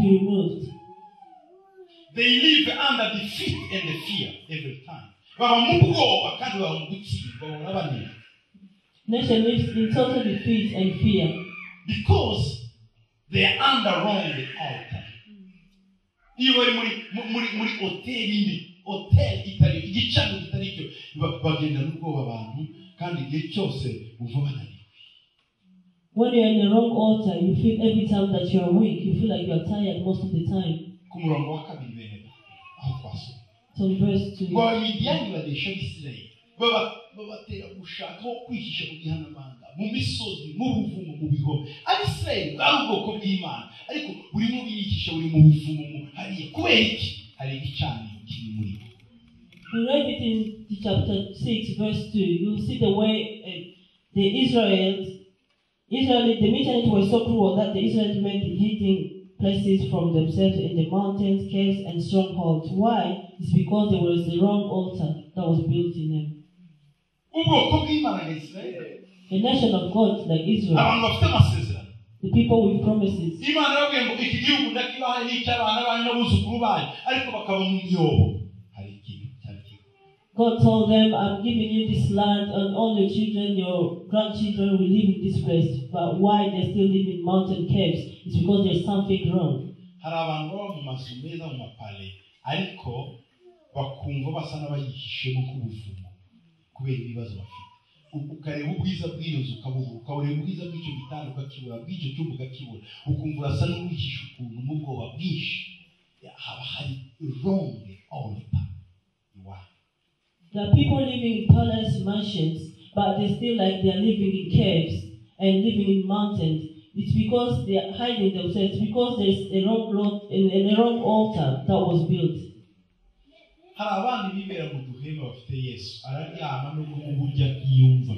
be removed. They live under defeat and the fear every time. Nation lives in total defeat and fear. Because they are under wrong altar. Hotel itali igicaniro kitari cyo bagenda n'ubwoba abantu kandi igihe cyose uva bananiwe. When you're in the wrong altar, you feel every time that you're weak, you feel like you're tired most of the time. Ku murongo wa kabiri bene aho twaso. So verse 2. Ngo Midiani badesha Isirayeli babatera gushaka aho kwihisha mu gihanamanga mu misozi mu buvumo mu biho. Abisirayeli bari ubwoko bw'Imana ariko buri mu bihisha buri mu buvumo hariya kubera iki hari igicaniro. We read it in chapter 6, verse 2. You see the way the Israelites, the Midianites were so cruel that the Israelites made hiding places from themselves in the mountains, caves, and strongholds. Why? It's because there was the wrong altar that was built in them. The nation of God, like Israel. The people with promises. God told them, I'm giving you this land and all your children, your grandchildren will live in this place. But why they still live in mountain caves? It's because there's something wrong. Ukareba ubwiza bw'iyozo ukareba ubwiza bw'icyo gitanda ukakibura bw'icyo cyumba ukakibura ukumva urasa n'uwihisha ukuntu mu bwoba bwinshi haba hari wrong all the time. There are people living in palace mansions, but they still like they are living in caves and living in mountains. It's because they are hiding themselves, because there's a wrong altar that was built. Hari abandi bibera mu duhema bafite Yesu araryama no kuburya yumva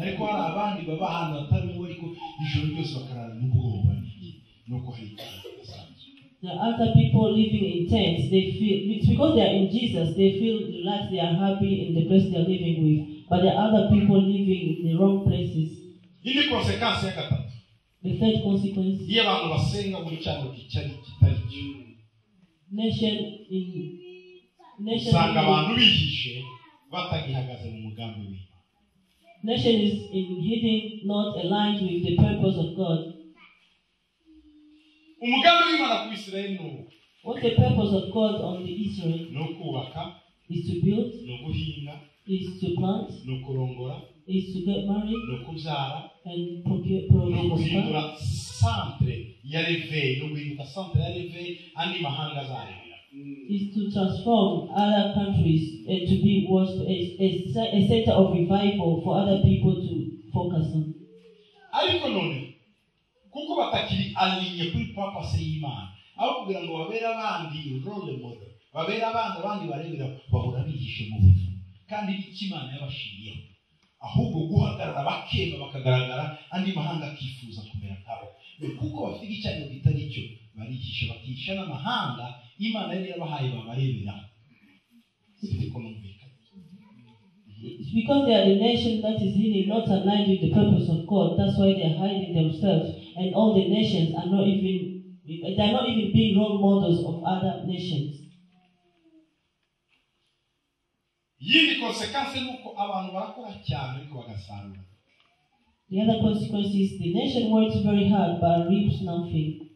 ariko hari abandi baba ahantu hatarimo ariko ijoro ryose bakarara n'ubwoba nuko hari. There are other people living in tents. They feel it's because they are in Jesus. They feel relaxed. They are happy in the place they are living with. But there are other people living in the wrong places. The third consequence. Nation is in hidden, not aligned with the purpose of God. What the purpose of God on the Israel is to build, is to plant, is to get married, and procure is to transform other countries and to be a center of revival for other people to focus on. Kuko batakiri alinye kuri purpose y'Imana aho kugira ngo babere abandi role model babere abandi barebera bahora bihishe mu buvumo kandi ikimana yabashiriyeho ahubwo guhagarara bakema bakagaragara andi mahanga akifuza kumera nkabo kuko bafite igicaniro kitari cyo barihisha bakihisha n'amahanga Imana yari yabahaye babarebera. It's because they are the nation that is really not aligned with the purpose of God. That's why they are hiding themselves. And all the nations are not even being role models of other nations. The other consequence is the nation works very hard but reaps nothing.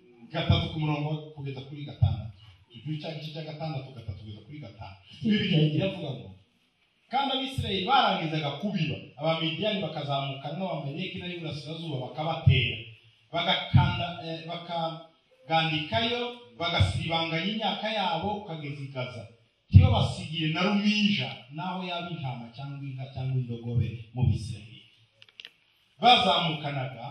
Kandi Abisirayeli barangizaga kubiba Abamidiyani bakazamuka n'Abamaleki n'Iburasirazuba bakabatera bakagandikayo bagasibanganya imyaka yabo ukageza i Gaza tiyo basigire na ruminja naho yaba intama cyangwa inka cyangwa indogobe mu Bisirayeli bazamukanaga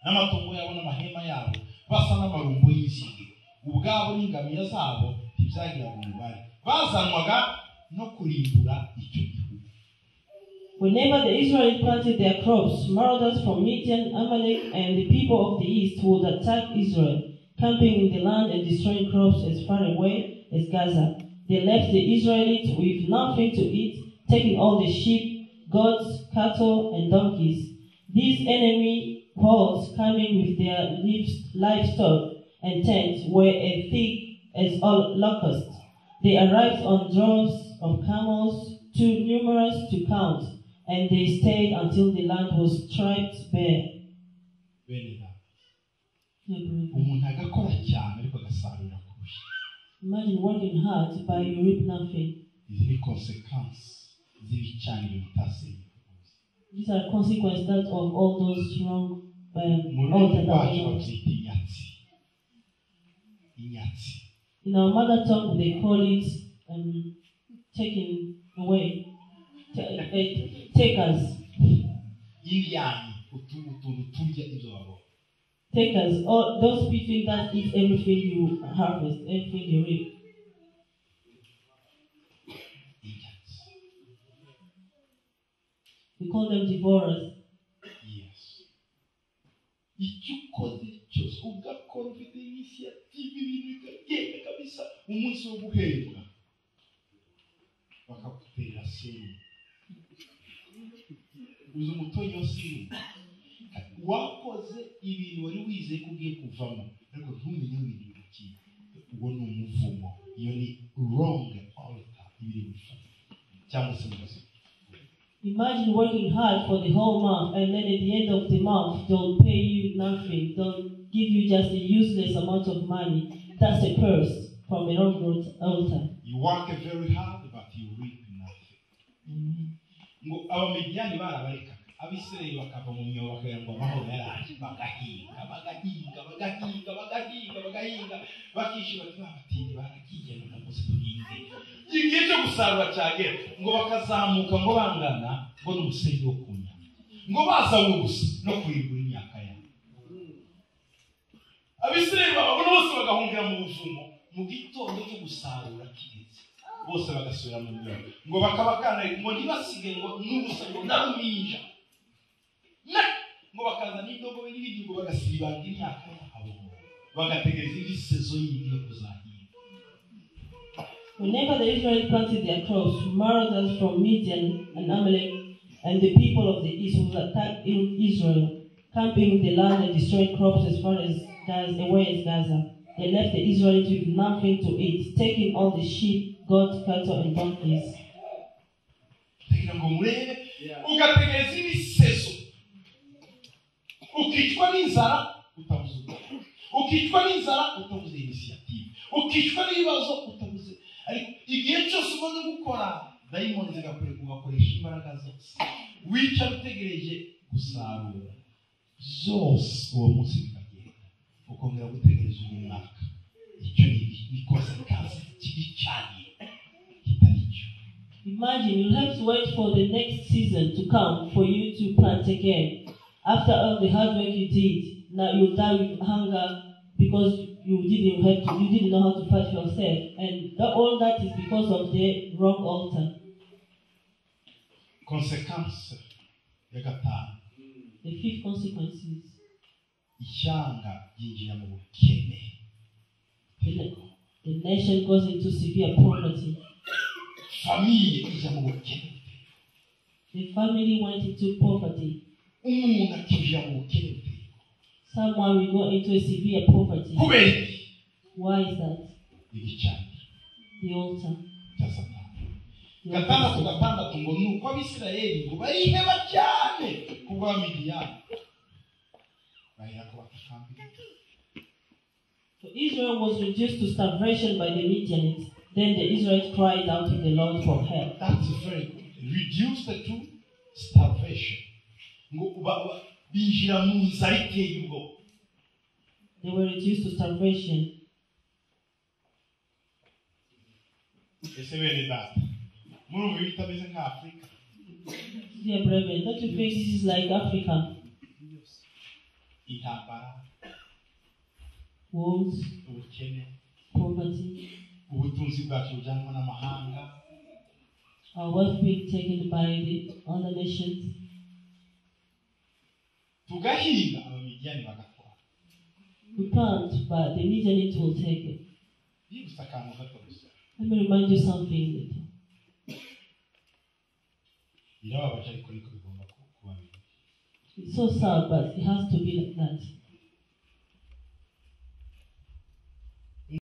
n'amatungo yabo n'amahema yabo basa n'amarumbo y'inzige ubwabo n'ingamiya zabo ntibyagira umubare bazanwaga no kurimbura icyo gihugu. Whenever the Israelites planted their crops, marauders from Midian, Amalek, and the people of the east would attack Israel, camping in the land and destroying crops as far away as Gaza. They left the Israelites with nothing to eat, taking all the sheep, goats, cattle, and donkeys. These enemy hordes coming with their livestock and tents were as thick as all locusts. They arrived on droves of camels, too numerous to count, and they stayed until the land was stripped bare. Imagine working hard but you reap nothing. These are consequences of all those wrong altars. In our mother tongue, they call it taking away, takers. Takers, all those people that eat everything you harvest, everything you reap. We call them devourers. Yes. Ugakora ufite initiative ibintu bikagenda kabisa umunsi wo guhembwa bakakutera seri uzo mutonyo seri wakoze ibintu wari wize kugiye kuvamo ariko ntumenye ibintu biki ubwo ni umuvumo iyo ni wrong altar ibiri cyangwa se muzi. Imagine working hard for the whole month and then at the end of the month they'll pay you nothing, they'll give you just a useless amount of money. That's a curse from an old altar. You work very hard but you reap nothing. Abamidiyani barabareka abisirayeli bakava mu myobo bakayangwa amahoro yaraje bagahinga bakishyura batindi baragiye bakamuze tuhinge igihe cyo gusarura cyagera ngo bakazamuka ngo bangana ngo n'umusenyi wo kunya ngo bazawe gusa no kwigura imyaka yabo. Abisirayeli babo bose bagahungira mu buvumo mu gitondo cyo gusarura kigeze bose bagasubira mu myobo ngo bakabakana ngo ntibasige ngo n'ubusa ngo naruminja ngo bakaza n'indogo n'ibindi ngo bagasibanga imyaka yabo bagategereza indi sezo yindi yo kuzahinga. Whenever the Israelites planted their crops, marauders from Midian and Amalek and the people of the east who attacked Israel, camping in the land and destroying crops as far as away as Gaza. They left the Israelites with nothing to eat, taking all the sheep, goats, cattle, and donkeys. Ukitwa n'inzara utabuze ukitwa n'inzara utabuze initiative ukitwa n'ibibazo utabuze ariko igihe cyose umaze gukora dayimoni zigakoresha imbaraga zose wica utegereje gusarura zose uwo munsi bikagenda ukongera gutegereza uyu mwaka icyo ni consequence kibi cyane kitari cyo. Imagine you have to wait for the next season to come for you to plant again. After all the hard work you did, now you'll die with hunger because you didn't know how to fight yourself, and all that is because of the wrong altar. Consequence ya gatanu. The fifth consequence is ishyanga yinjira mu bukene. The nation goes into severe poverty. Family ija mu bukene. The family went into poverty. Umuntu akija mu bukene. Someone will go into a severe poverty. Why is that? The altar. So Israel was reduced to starvation by the Midianites. Then the Israelites cried out to the Lord for help. That's very good. Reduced to starvation. They were reduced to starvation. Dear brethren, don't you think this is like Africa? Wars, poverty, our wealth being taken by the other nations. We plant, but the Midianites will take it. Let me remind you something. It's so sad, but it has to be like that.